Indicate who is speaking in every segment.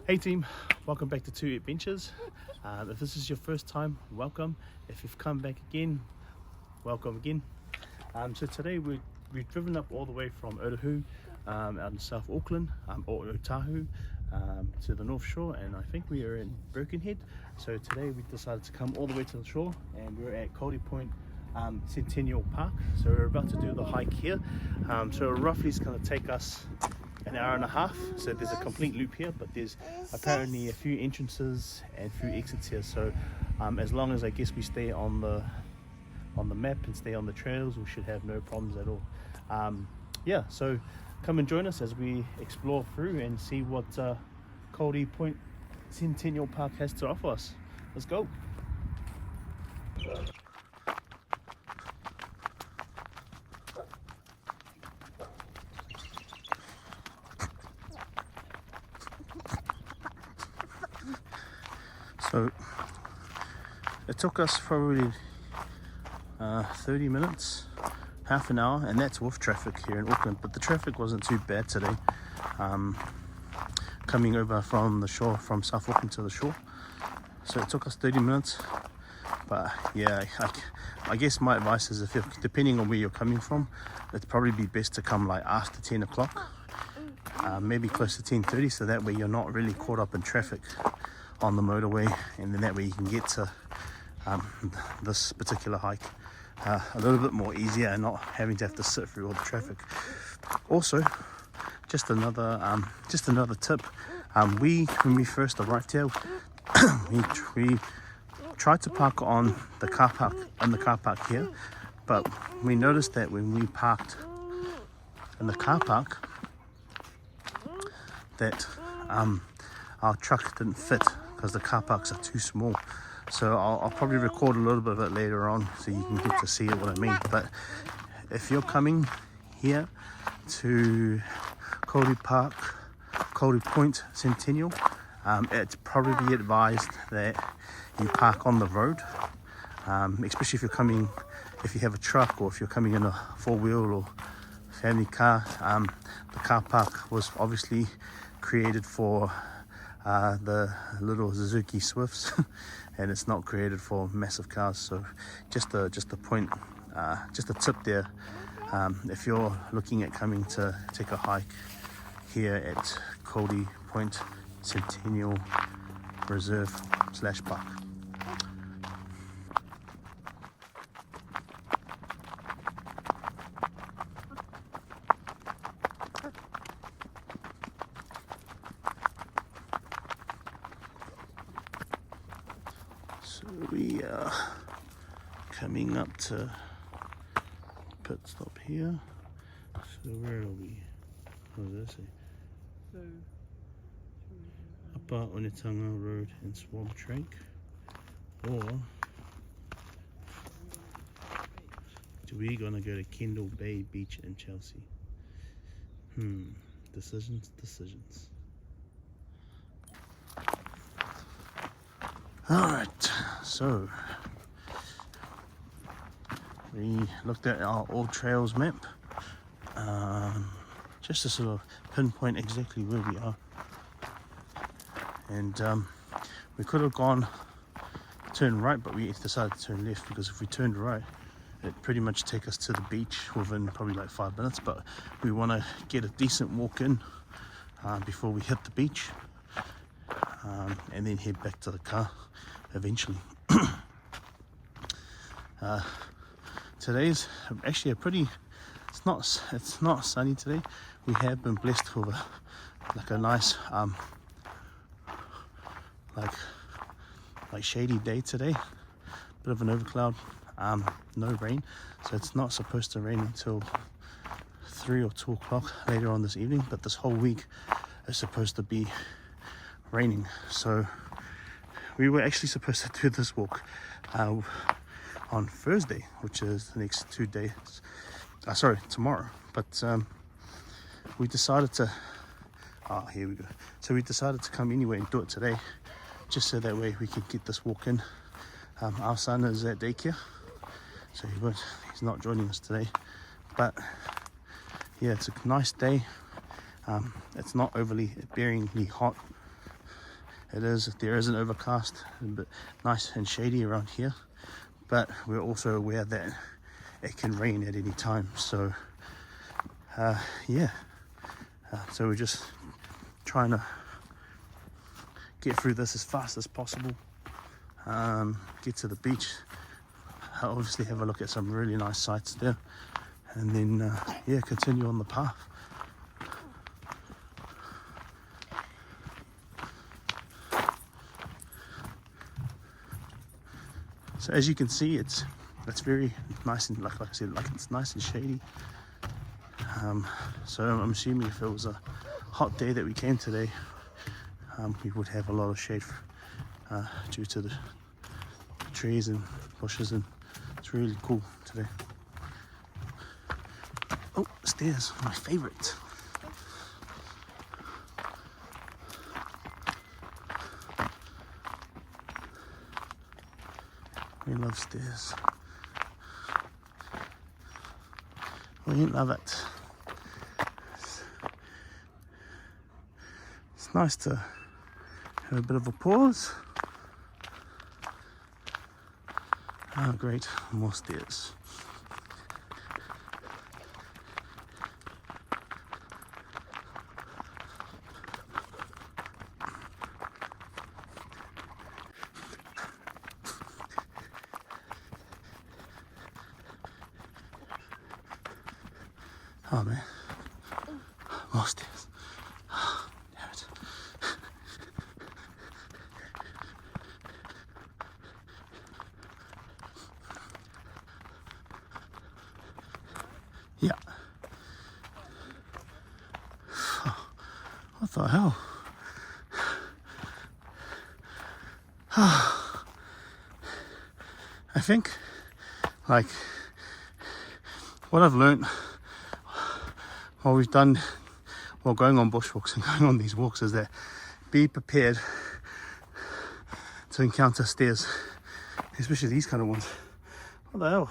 Speaker 1: Hey team, welcome back to Two Adventures. If this is your first time, welcome. If you've come back again, welcome again. So today we've driven up all the way from Otahu, out in South Auckland, or Otahu, to the North Shore, and I think we are in Birkenhead. So today we decided to come all the way to the shore, and we're at Kauri Point Centennial Park. So we're about to do the hike here. So roughly it's going to take us an hour and a half. So there's a complete loop here, but there's apparently a few entrances and a few exits here. So as long as I guess we stay on the map and stay on the trails, we should have no problems at all. Yeah, so come and join us as we explore through and see what Kauri Point Centennial Park has to offer us. Let's go. So it took us probably 30 minutes, half an hour, and that's with traffic here in Auckland, but the traffic wasn't too bad today, coming over from the shore, from South Auckland to the shore. So it took us 30 minutes, but yeah, I guess my advice is, if you're, depending on where you're coming from, it'd probably be best to come like after 10 o'clock, maybe close to 10:30, so that way you're not really caught up in traffic on the motorway, and then that way you can get to this particular hike a little bit more easier and not having to have to sit through all the traffic. Also, just another tip, when we first arrived here, we tried to park on the car park here, but we noticed that when we parked in the car park that our truck didn't fit because the car parks are too small. So I'll probably record a little bit of it later on so you can get to see what I mean. But if you're coming here to Kauri Point Centennial, it's probably advised that you park on the road, especially if you have a truck, or if you're coming in a four-wheel or family car. The car park was obviously created for the little Suzuki Swifts and it's not created for massive cars. So just a point, just a tip there, if you're looking at coming to take a hike here at Kauri Point Centennial Reserve / Park. So we are coming up to pit stop here. So where are we? What does that say?
Speaker 2: So,
Speaker 1: Upper Onetanga Road and Swamp Track, or we're gonna go to Kendall Bay Beach in Chelsea. Decisions. Alright, so we looked at our All Trails map, just to sort of pinpoint exactly where we are. And we could have turned right, but we decided to turn left, because if we turned right, it'd pretty much take us to the beach within probably like 5 minutes. But we want to get a decent walk in before we hit the beach, and then head back to the car eventually. Today's actually it's not sunny today. We have been blessed with a nice like shady day today, bit of an overcloud, no rain, so it's not supposed to rain until 3 or 2 o'clock later on this evening, but this whole week is supposed to be raining. So we were actually supposed to do this walk on Thursday, which is the next 2 days, tomorrow, but we decided to here we go. So we decided to come anyway and do it today, just so that way we could get this walk in. Our son is at daycare, so he's not joining us today, but yeah, it's a nice day. It's not overly bearingly hot, There is an overcast, a bit nice and shady around here, but we're also aware that it can rain at any time. So so we're just trying to get through this as fast as possible, get to the beach, obviously have a look at some really nice sights there, and then continue on the path. So as you can see, it's very nice, and like I said, it's nice and shady. So I'm assuming if it was a hot day that we came today, we would have a lot of shade due to the trees and bushes, and it's really cool today. Oh, stairs, my favorite. We love stairs. We love it. It's nice to have a bit of a pause. Oh, great, more stairs. Oh man, more stairs. Damn it. Yeah. What the hell? I think, like, what I've learned while going on bushwalks and going on these walks is that be prepared to encounter stairs, especially these kind of ones. What the hell?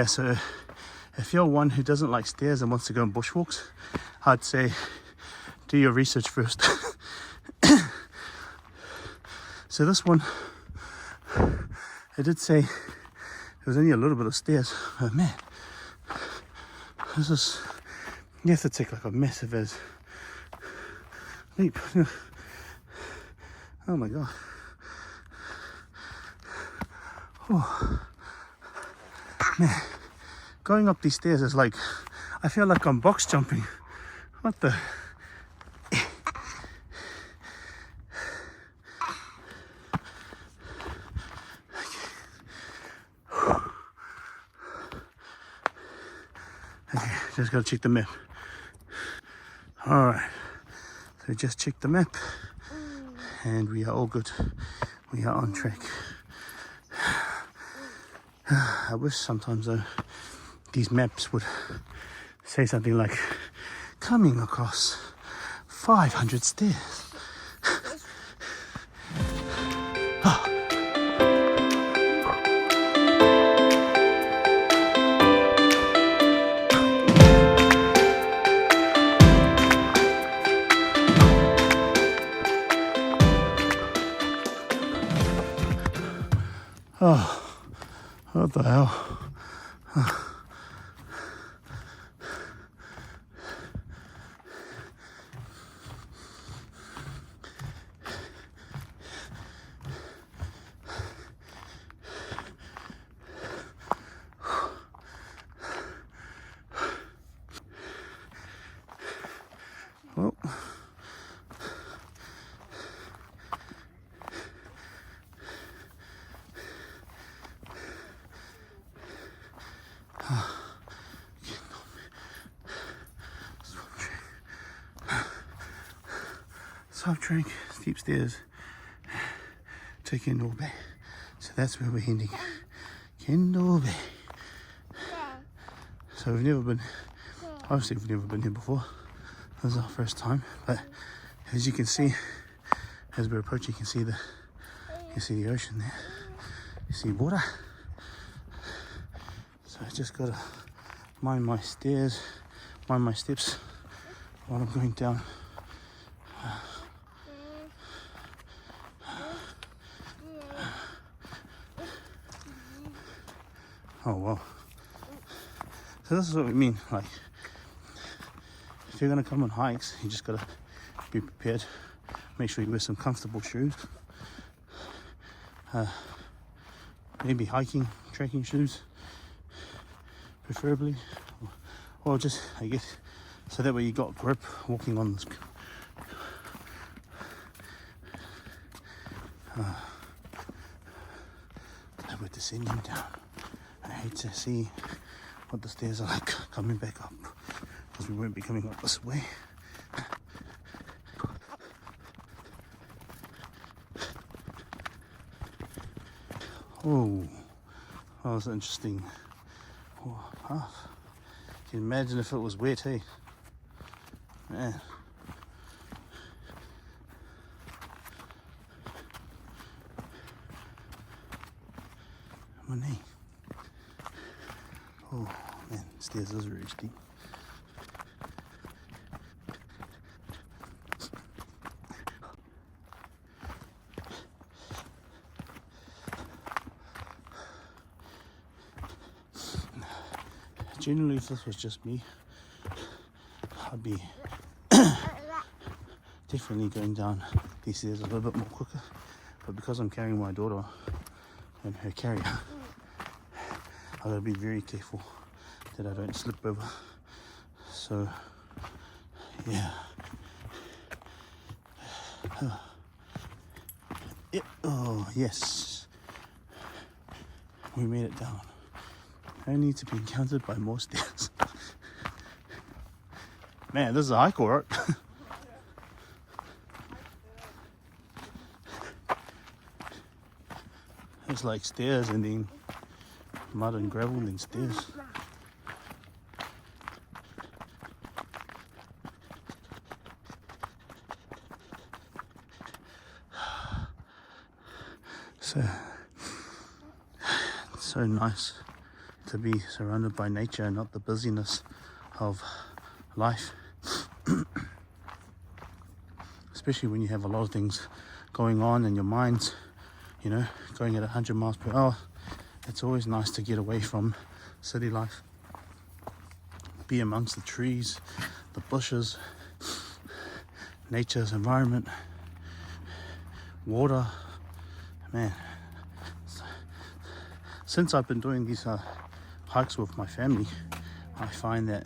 Speaker 1: So if you're one who doesn't like stairs and wants to go on bushwalks, I'd say do your research first. So this one, it did say there was only a little bit of stairs, but man, you have to take like a massive leap. Oh my god. Oh. Man, going up these stairs is like, I feel like I'm box jumping. What the? Okay, just gotta check the map. Alright, so just check the map and we are all good. We are on track. I wish sometimes though these maps would say something like coming across 500 stairs. Oh, what the hell? Well, sub track, steep stairs to Kendall Bay. So that's where we're heading. Kendall Bay. So we've never been here before. This is our first time, but as you can see, as we're approaching, you can see the ocean there. You see water. So I just gotta mind my steps while I'm going down. Oh wow. So this is what we mean, like if you're gonna come on hikes, you just gotta be prepared. Make sure you wear some comfortable shoes. Maybe hiking, trekking shoes, preferably. Or just, I guess, so that way you got grip walking on this. And we're descending down. I hate to see what the stairs are like coming back up, because we won't be coming up this way. Oh, that was interesting. Oh, path. Can you imagine if it was wet, hey? Man. My knee. Oh man, stairs is really steep. Generally, if this was just me, I'd be definitely going down these stairs a little bit more quicker. But because I'm carrying my daughter and her carrier, I gotta be very careful that I don't slip over. So, yeah. Oh, yes. We made it down. Only to be encountered by more stairs. Man, this is a hike, alright. It's like stairs and then mud and gravel and then stairs. So nice to be surrounded by nature and not the busyness of life. Especially when you have a lot of things going on in your mind, you know, going at 100 miles per hour. It's always nice to get away from city life. Be amongst the trees, the bushes, nature's environment, water. Man, since I've been doing these hikes with my family, I find that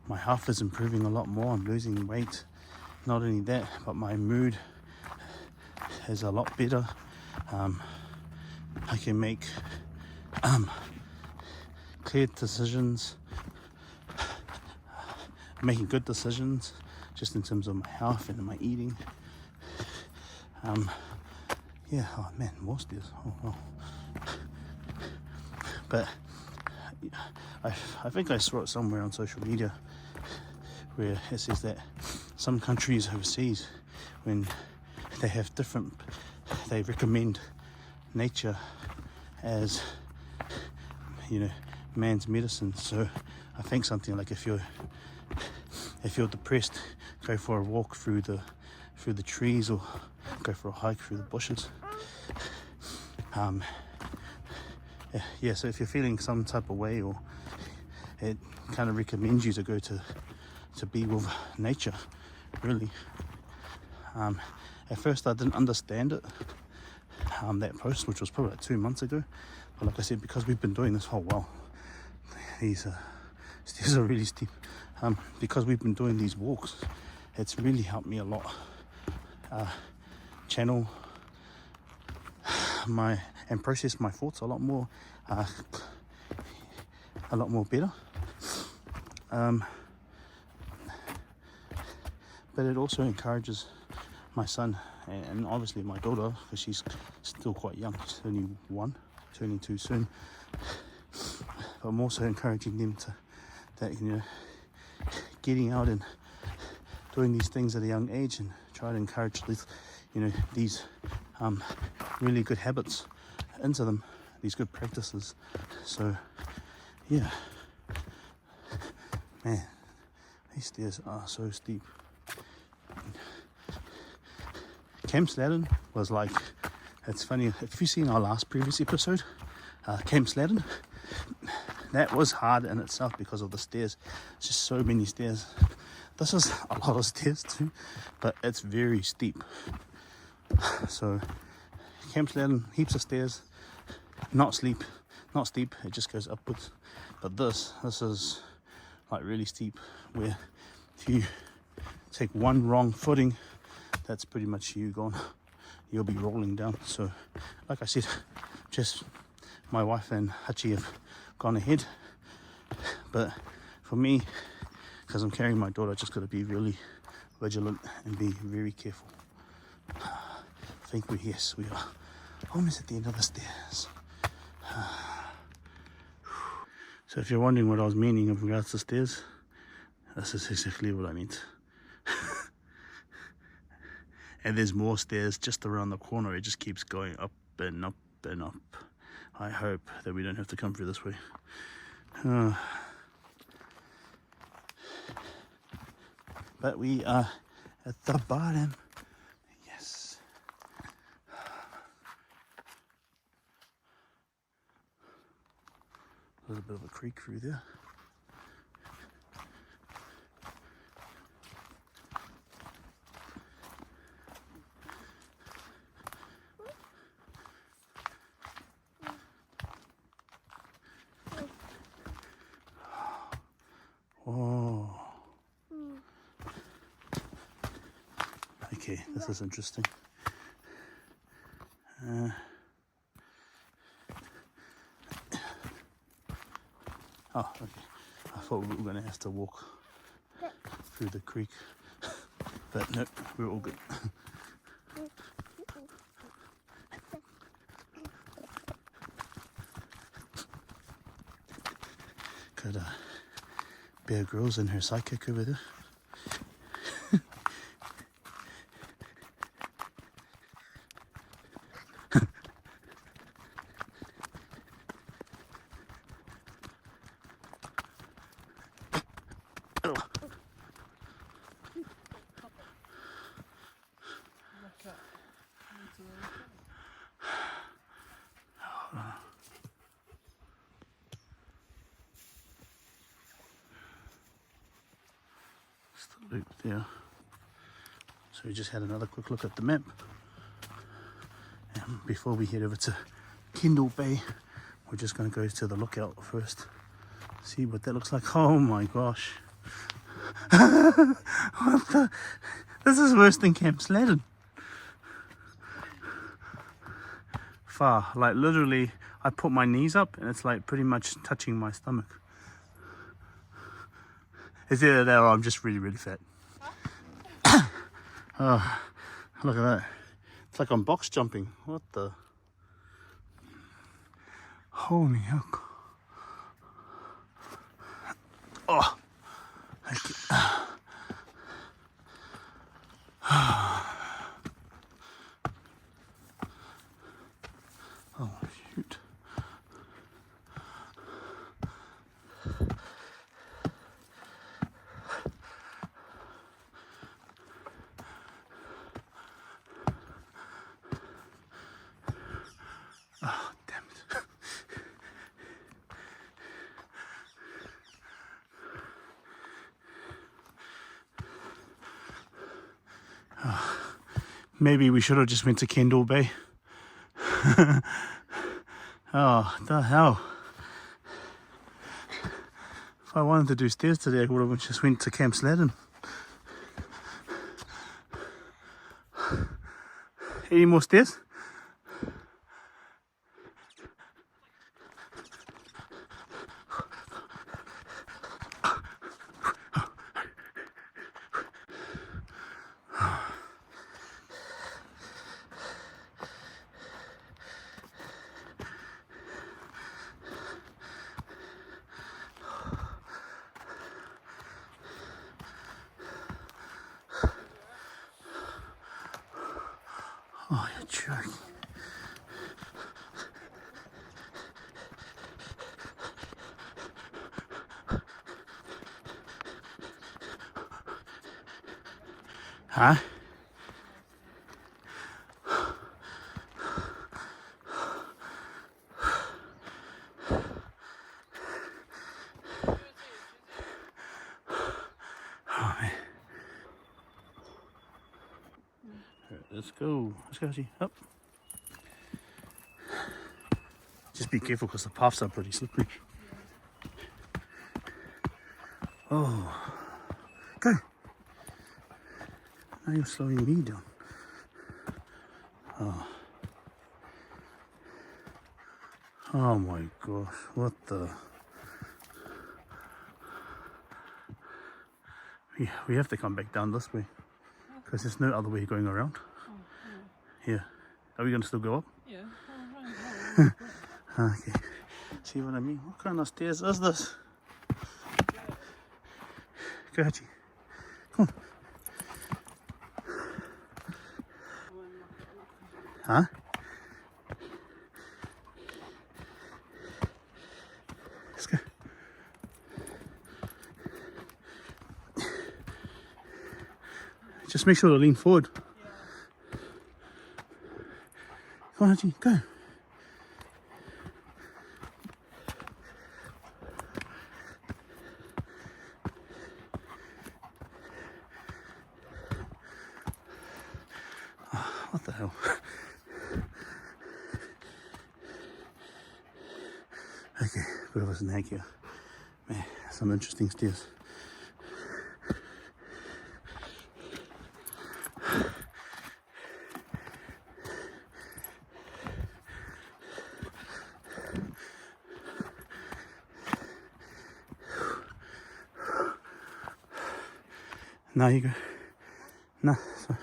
Speaker 1: my health is improving a lot more. I'm losing weight. Not only that, but my mood is a lot better. I can make clear decisions, making good decisions just in terms of my health and my eating. Yeah, oh man, more stairs. Oh, wow. But I think I saw it somewhere on social media where it says that some countries overseas, when they have they recommend nature as, you know, man's medicine. So I think something like if you're depressed, go for a walk through the trees, or go for a hike through the bushes. Yeah, so if you're feeling some type of way, or it kind of recommends you to go to be with nature, really. At first I didn't understand it, that post, which was probably like 2 months ago, but like I said, because we've been doing this whole while, these stairs are really steep. Because we've been doing these walks, it's really helped me a lot. Channel and process my thoughts a lot more better. But it also encourages my son and obviously my daughter, because she's still quite young. She's only 1, turning 2 soon. But I'm also encouraging them that you know, getting out and doing these things at a young age, and try to encourage these really good habits into them, these good practices. So yeah, man, These stairs are so steep. Camp sledding was like, it's funny, if you've seen our previous episode, camp sledding, that was hard in itself because of the stairs. It's just so many stairs. This is a lot of stairs too, but it's very steep. So camp sledding, heaps of stairs, not steep, it just goes upwards. But this is like really steep, where if you take one wrong footing, that's pretty much you gone. You'll be rolling down. So like I said, just my wife and Hachi have gone ahead, but for me, because I'm carrying my daughter, I just got to be really vigilant and be very careful. I think we are almost at the end of the stairs. So if you're wondering what I was meaning in regards to stairs, this is exactly what I meant. And there's more stairs just around the corner. It just keeps going up and up and up. I hope that we don't have to come through this way. But we are at the bottom. Yes. There's a bit of a creek through there. Oh. Okay, this is interesting. Oh, okay. I thought we were going to have to walk through the creek, but no, we're all good. Got Bear Grylls and her sidekick over there. Loop there. So we just had another quick look at the map, and before we head over to Kendall Bay, we're just going to go to the lookout first, see what that looks like. Oh my gosh. What the? This is worse than camp sledding. Far, like literally I put my knees up and it's like pretty much touching my stomach. It's either that or I'm just really, really fat. Oh, look at that. It's like I'm box jumping. What the? Holy heck. Oh. Okay. Oh, shoot. Oh, damn it. Maybe we should have just went to Kendall Bay. Oh, the hell. If I wanted to do stairs today, I would have just went to camp sledding. Any more stairs? Oh, you're joking. Huh? Oh, man. Right, let's go. Let's go, see. Up. Just be careful because the paths are pretty slippery. Oh. Go. Now you're slowing me down. Oh. Oh my gosh. What the... We have to come back down this way. Because there's no other way going around. Yeah. Are we going to still go up?
Speaker 2: Yeah.
Speaker 1: Okay. See what I mean? What kind of stairs is this? Go, Hachi. Come on. Huh? Let's go. Just make sure to lean forward. Come on, Hachi, go. What the hell? Okay, bit of a snag here. Man, some interesting stairs. Now you go. No, sorry.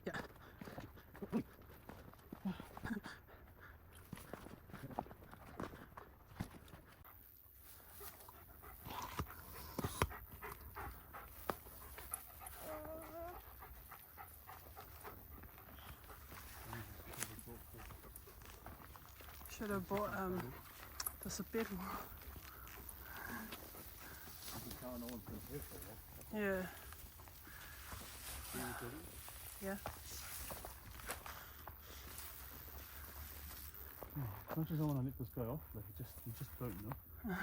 Speaker 1: Yeah.
Speaker 2: Should have bought the sapero. Yeah. Yeah.
Speaker 1: As much as I want to let this go off, like you just don't know.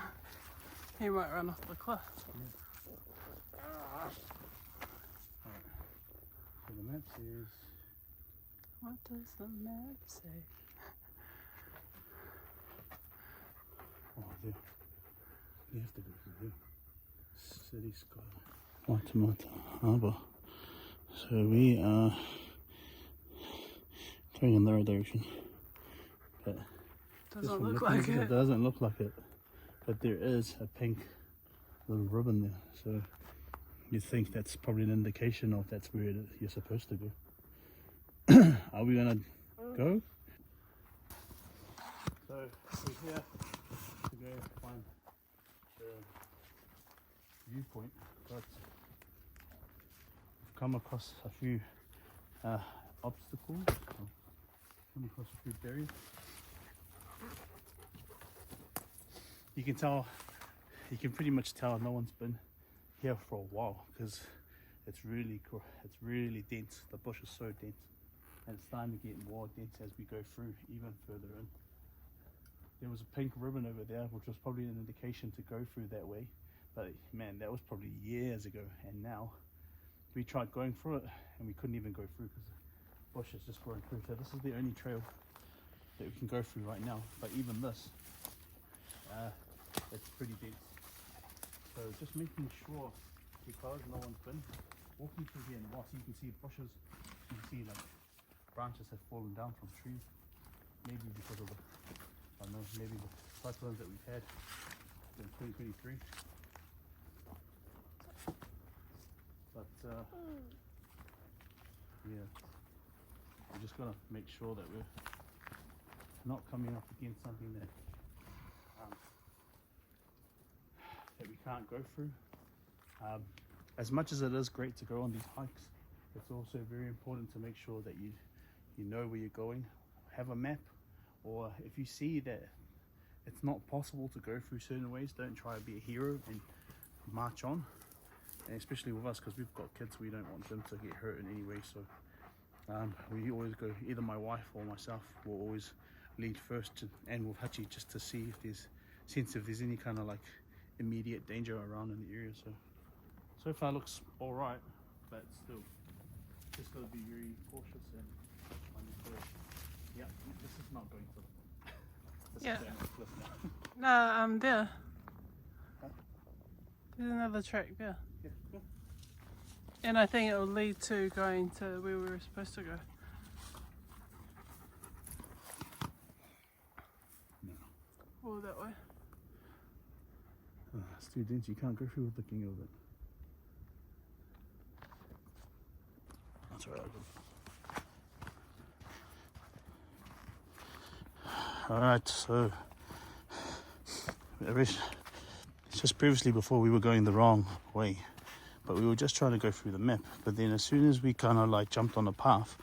Speaker 2: He might run off the cliff.
Speaker 1: Yeah. Alright. So the map says...
Speaker 2: What does the map say?
Speaker 1: Oh, there. You have to go through there. City skyline. Waitemata Harbour. So we are going in the right direction. But
Speaker 2: Doesn't look like
Speaker 1: it
Speaker 2: it.
Speaker 1: doesn't look like it. But there is a pink little ribbon there. So you think that's probably an indication of that's where you're supposed to go. Are we gonna go? So we're here to go find the viewpoint, but I've come across a few obstacles, come across a few barriers. You can pretty much tell no one's been here for a while because it's really dense. The bush is so dense, and it's starting to get more dense as we go through even further in. There was a pink ribbon over there, which was probably an indication to go through that way, but man, that was probably years ago. And now we tried going through it and we couldn't even go through because the bush is just growing through. So this is the only trail that we can go through right now, but even this it's pretty dense. So just making sure, because no one's been walking through here in a while, so you can see bushes, you can see like branches have fallen down from trees, maybe because of the, I don't know, maybe the cyclones that we've had in 2023. But yeah, we're just gonna make sure that we're not coming up against something that that we can't go through. As much as it is great to go on these hikes, it's also very important to make sure that you know where you're going, have a map, or if you see that it's not possible to go through certain ways, don't try to be a hero and march on. And especially with us, because we've got kids, we don't want them to get hurt in any way. So we always go, either my wife or myself will always lead first, and with Hachi, just to see if there's any kind of like immediate danger around in the area. So far looks all right, but still just got to be very cautious and yeah, this is not going to this
Speaker 2: Yeah.
Speaker 1: is going to cliff now.
Speaker 2: No, there.
Speaker 1: Huh?
Speaker 2: There's another track there.
Speaker 1: Yeah, cool.
Speaker 2: And I think it will lead to going to where we were supposed to go.
Speaker 1: No.
Speaker 2: All that way.
Speaker 1: It's too dense, you can't go through with looking over it. That's alright. Alright, so it's just previously before we were going the wrong way, but we were just trying to go through the map, but then as soon as we kind of like jumped on the path,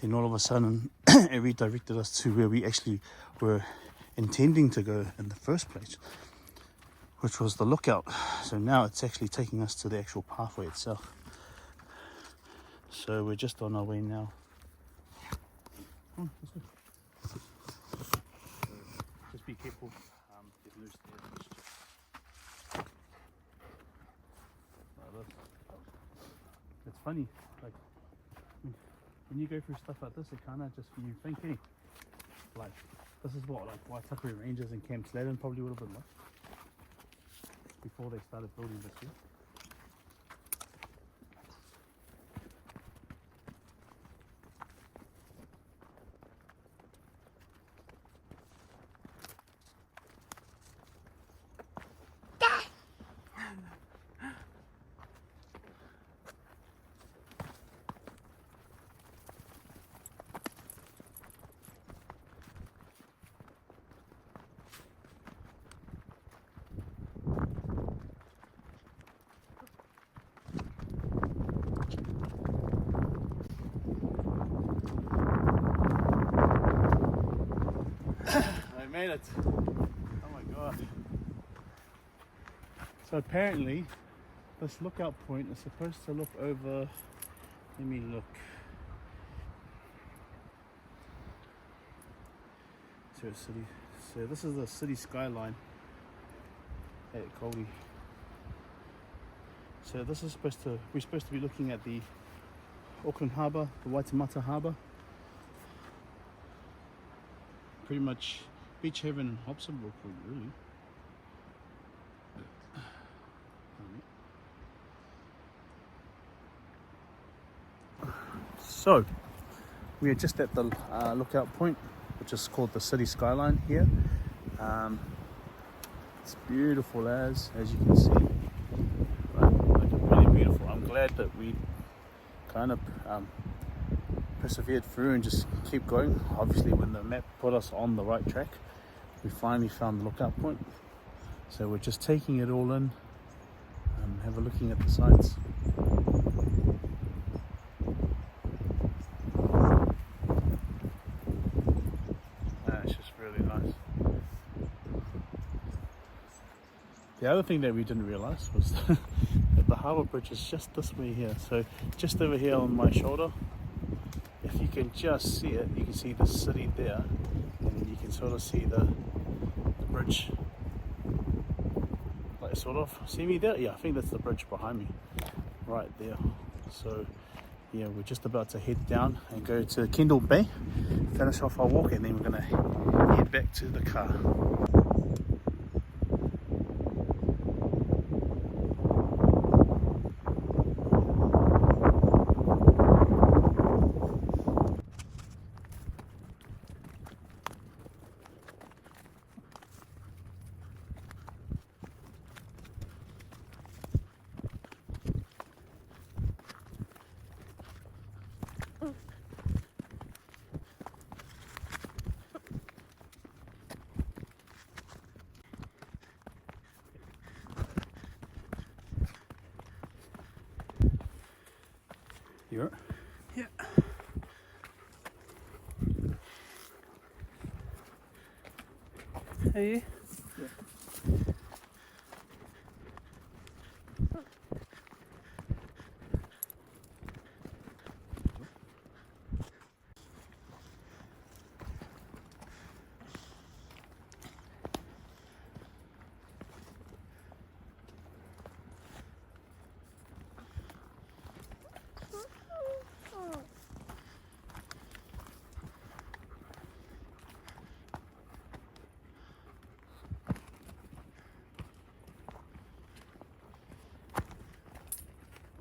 Speaker 1: then all of a sudden it redirected us to where we actually were intending to go in the first place, which was the lookout. So now it's actually taking us to the actual pathway itself. So we're just on our way now. Oh, that's good. Just be careful. Get loose there. It's funny, like when you go through stuff like this, it kind of just you think, hey, like this is what like Waitakere Rangers and Camp Sladen probably would have been like before they started building this here. I made it. Oh my god. So apparently this lookout point is supposed to look over, let me look, to a city. So this is the city skyline at Kauri. So this is we're supposed to be looking at the Auckland Harbour, the Waitemata Harbour. Pretty much Beach Haven and Hobsonville Point, really. So we are just at the lookout point, which is called the city skyline here. It's beautiful as you can see. Like really beautiful. I'm glad that we kind of persevered through and just keep going. Obviously when the map put us on the right track, we finally found the lookout point. So we're just taking it all in and have a looking at the sights. It's just really nice. The other thing that we didn't realize was that the harbour bridge is just this way here. So just over here on my shoulder, if you can just see it, you can see the city there, and then you can sort of see the bridge, like sort of, see me there? Yeah, I think that's the bridge behind me, right there. So yeah, we're just about to head down and go to Kendall Bay, finish off our walk, and then we're gonna head back to the car. You're
Speaker 2: Yeah. Are you?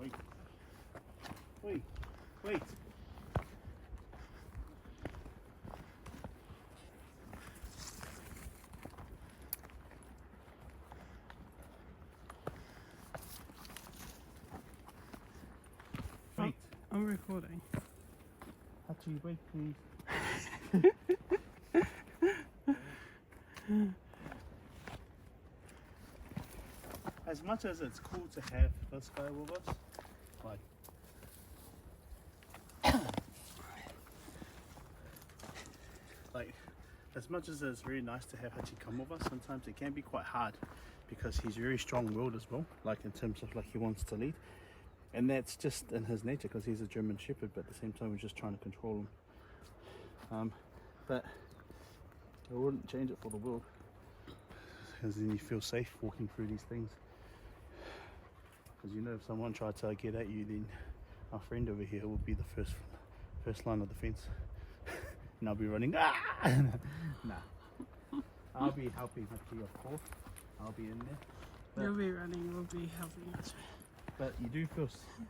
Speaker 1: Wait, wait. Wait.
Speaker 2: I'm recording.
Speaker 1: Actually, wait, please. As much as it's cool to have this guy with us, like, like, as much as it's very nice to have Hachi come with us, sometimes it can be quite hard because he's very strong-willed as well, like in terms of like he wants to lead, and that's just in his nature because he's a German Shepherd, but at the same time we're just trying to control him. But I wouldn't change it for the world, because then you feel safe walking through these things. Because you know, if someone tried to get at you, then our friend over here will be the first line of defense. And I'll be running. Ah! Nah. I'll be helping Hachi, of course. I'll be in there. But,
Speaker 2: You'll be running, you'll be helping us.
Speaker 1: but you do feel,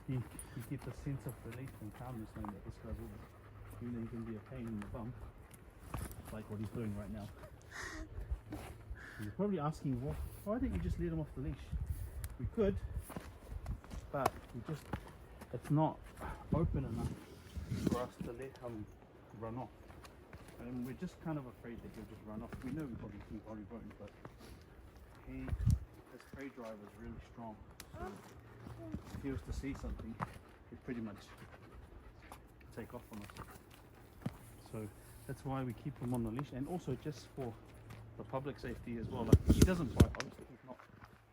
Speaker 1: you get the sense of relief and calmness knowing that this guy will, even though he can be a pain in the bum, like what he's doing right now. And you're probably asking, well, why don't you just let him off the leash? We could, but it's not open enough for us to let him run off. And we're just kind of afraid that he'll just run off. We know he probably won't, but his prey drive is really strong. So if he was to see something, he'd pretty much take off on us. So that's why we keep him on the leash, and also just for the public safety as well. Like, he doesn't bite, obviously.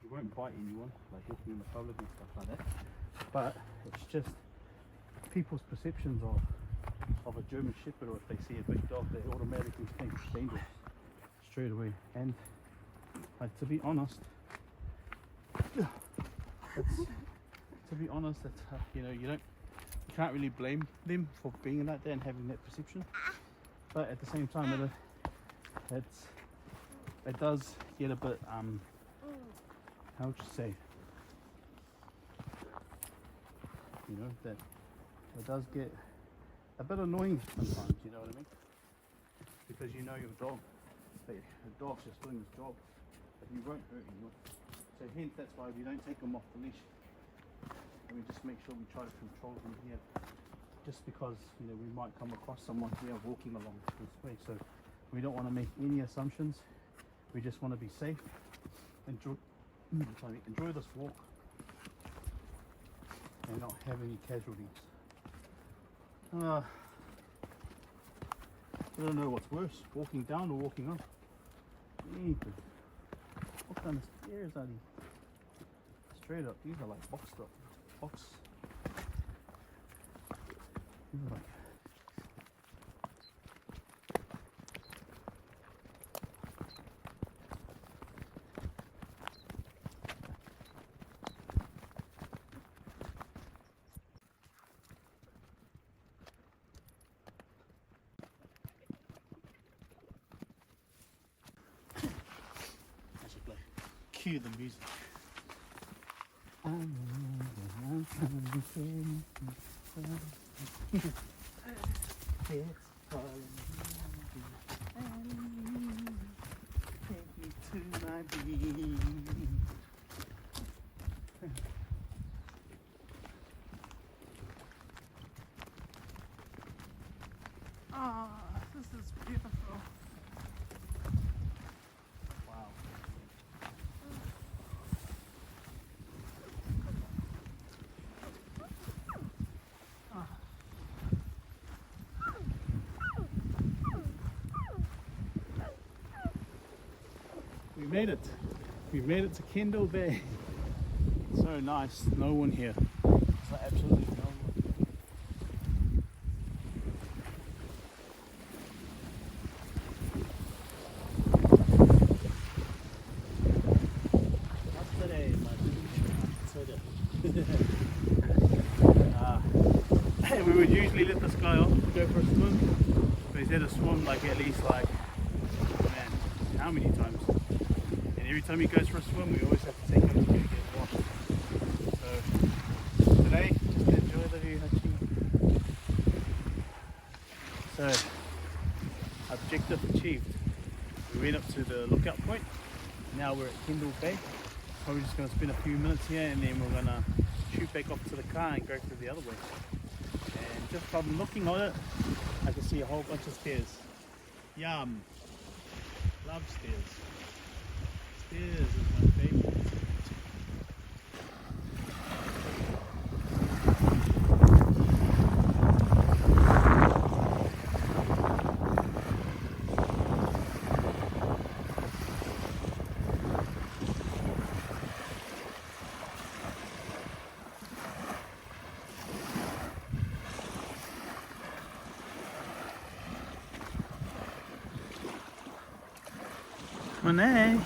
Speaker 1: He won't bite anyone, like walking in the public and stuff like that. But it's just people's perceptions of a German Shepherd, or if they see a big dog, they automatically think it's dangerous straight away. And like, to be honest, it's you know, you can't really blame them for being like that and having that perception. But at the same time, it does get a bit how would you say? You know, that it does get a bit annoying sometimes, you know what I mean? Because you know your dog, the dog's just doing his job, but he won't hurt anyone. So hence that's why we don't take him off the leash. And we just make sure we try to control him here. Just because, you know, we might come across someone here walking along this way. So we don't want to make any assumptions. We just want to be safe, enjoy this walk, and not have any casualties. I don't know what's worse, walking down or walking up. Anything. What kind of stairs are these? Straight up, these are like box. These are like cue the music. Take me to my dream.
Speaker 2: Ah, this is beautiful.
Speaker 1: Wow. made it. We've made it to Kendall Bay. So nice. No one here. It's like absolutely no one. We would usually let this guy off to go for a swim, but he's had to swim like at least like, man, how many times? And every time he goes for a swim, we always have to take him to get washed. So today, just enjoy the view, Hachi. So objective achieved. We went up to the lookout point. Now we're at Kendall Bay. Probably just going to spend a few minutes here, and then we're going to shoot back off to the car and go through the other way. And just from looking on it, I can see a whole bunch of stairs. Yum! Love stairs. Stairs is my favorite. Monet.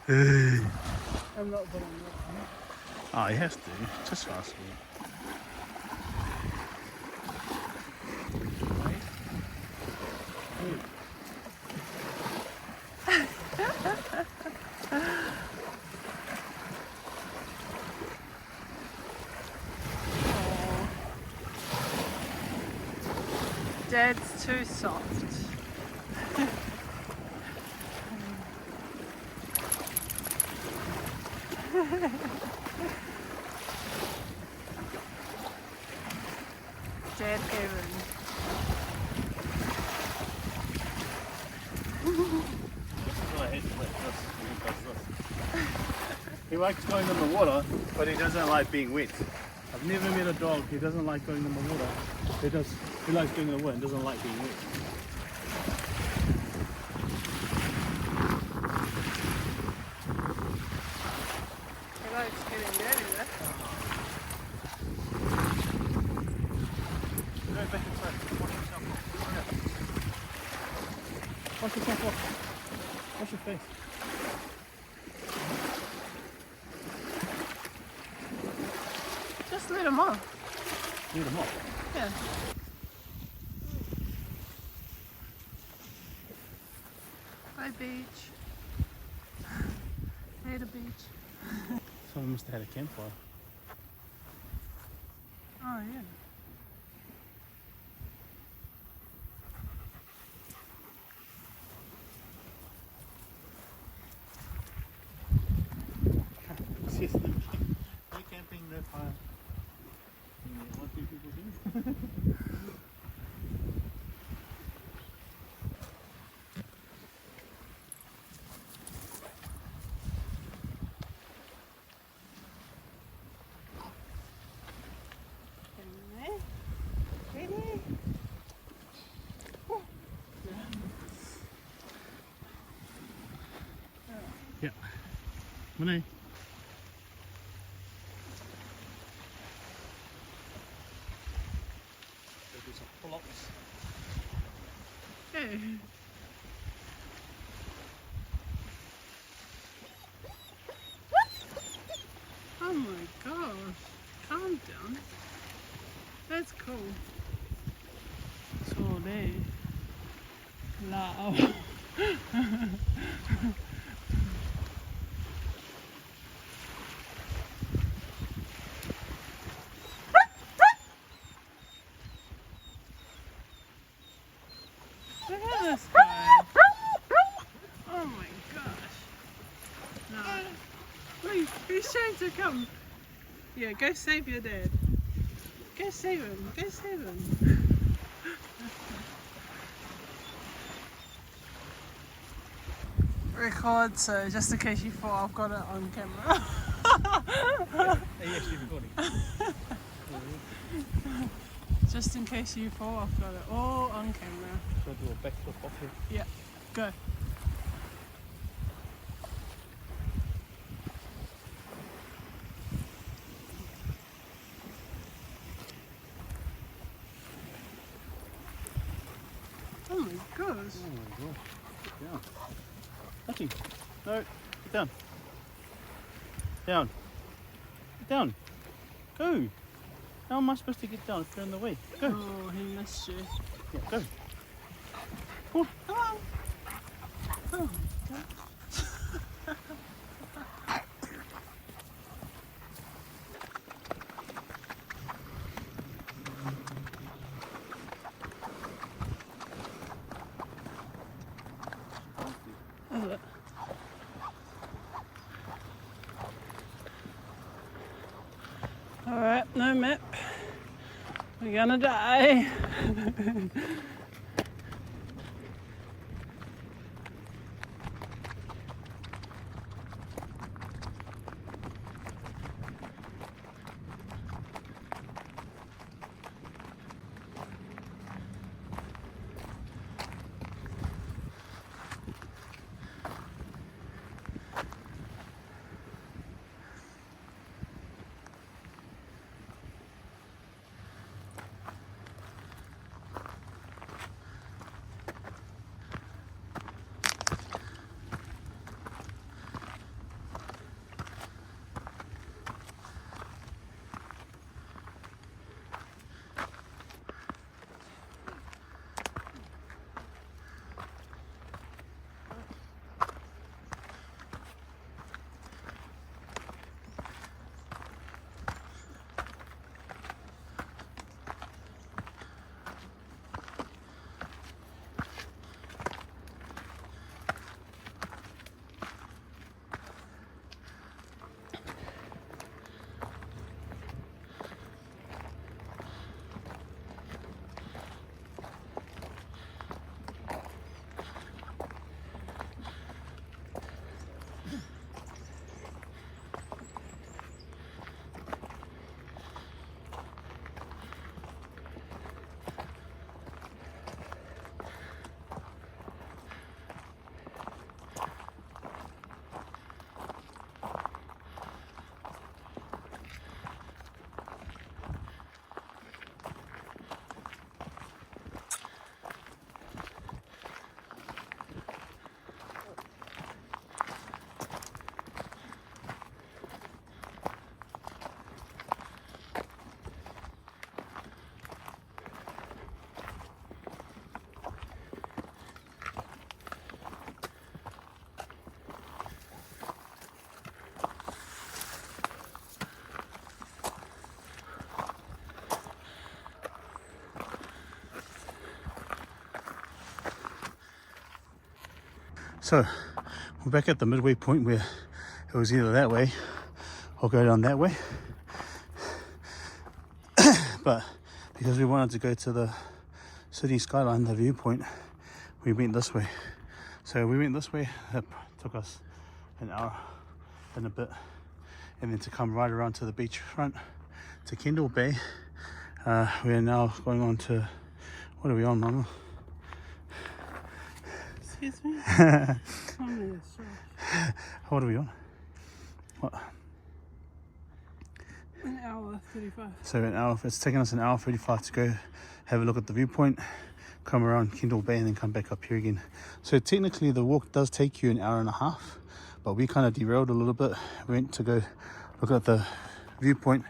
Speaker 2: I'm not putting that on.
Speaker 1: Oh, he has to. Just fast forward.
Speaker 2: Dad's too soft. Dad heaven.
Speaker 1: He likes going in the water, but he doesn't like being wet. I've never met a dog who doesn't like going in the water. He likes going in the water and doesn't like being wet.
Speaker 2: He likes getting dirty though.
Speaker 1: Go back inside. Wash yourself off. Wash yourself off. Wash your face.
Speaker 2: Just let him off.
Speaker 1: Leave them off.
Speaker 2: Yeah. Bye beach. Later beach.
Speaker 1: Someone must have had a campfire.
Speaker 2: Oh yeah.
Speaker 1: Yes, no camping, no fire. What do people do?
Speaker 2: Ready?
Speaker 1: Yeah. Monet. Do some pull-ups.
Speaker 2: Hey. Oh my gosh. Calm down. That's cool. So they loud. Look at this guy. Oh my gosh. No. Wait, he's trying to come. Yeah, go save your dad. Go save him. Go save him. Record, so just in case you thought I've got it on camera.
Speaker 1: Are you actually recording?
Speaker 2: Just in case you thought I've got it all on camera.
Speaker 1: Should I do a backflip off here?
Speaker 2: Yeah, go. Oh my gosh.
Speaker 1: Oh my god. Get down. Nothing. No. Get down. Down. Get down. Go. How am I supposed to get down if you're in the way? Go.
Speaker 2: Oh, he missed you.
Speaker 1: Yeah, go. Come on.
Speaker 2: Come on. Oh. Is it? Alright, no map. We're gonna die.
Speaker 1: So we're back at the midway point where it was either that way or go down that way. But because we wanted to go to the city skyline, the viewpoint, we went this way. So we went this way. It took us an hour and a bit, and then to come right around to the beachfront to Kendall Bay. We are now going on to, what are we on, Mama?
Speaker 2: Excuse me?
Speaker 1: What are we on? What?
Speaker 2: An hour 35.
Speaker 1: So an hour, it's taken us an hour 35 to go have a look at the viewpoint, come around Kendall Bay and then come back up here again. So technically the walk does take you an hour and a half, but we kind of derailed a little bit. We went to go look at the viewpoint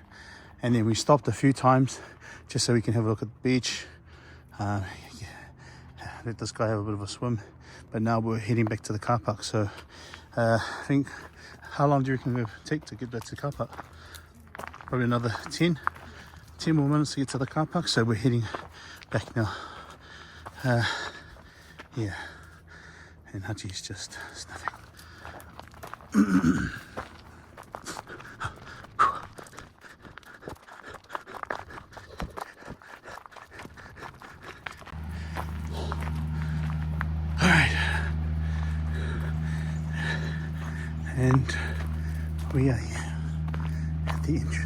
Speaker 1: and then we stopped a few times just so we can have a look at the beach. Let this guy have a bit of a swim, but now we're heading back to the car park. So I think, how long do you reckon it will take to get back to the car park? Probably another 10 more minutes to get to the car park, so we're heading back now. Yeah, and Hachi's just snuffing. Alright, and we are here at the entrance.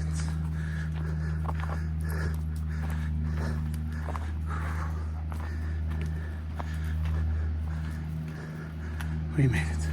Speaker 1: We made it.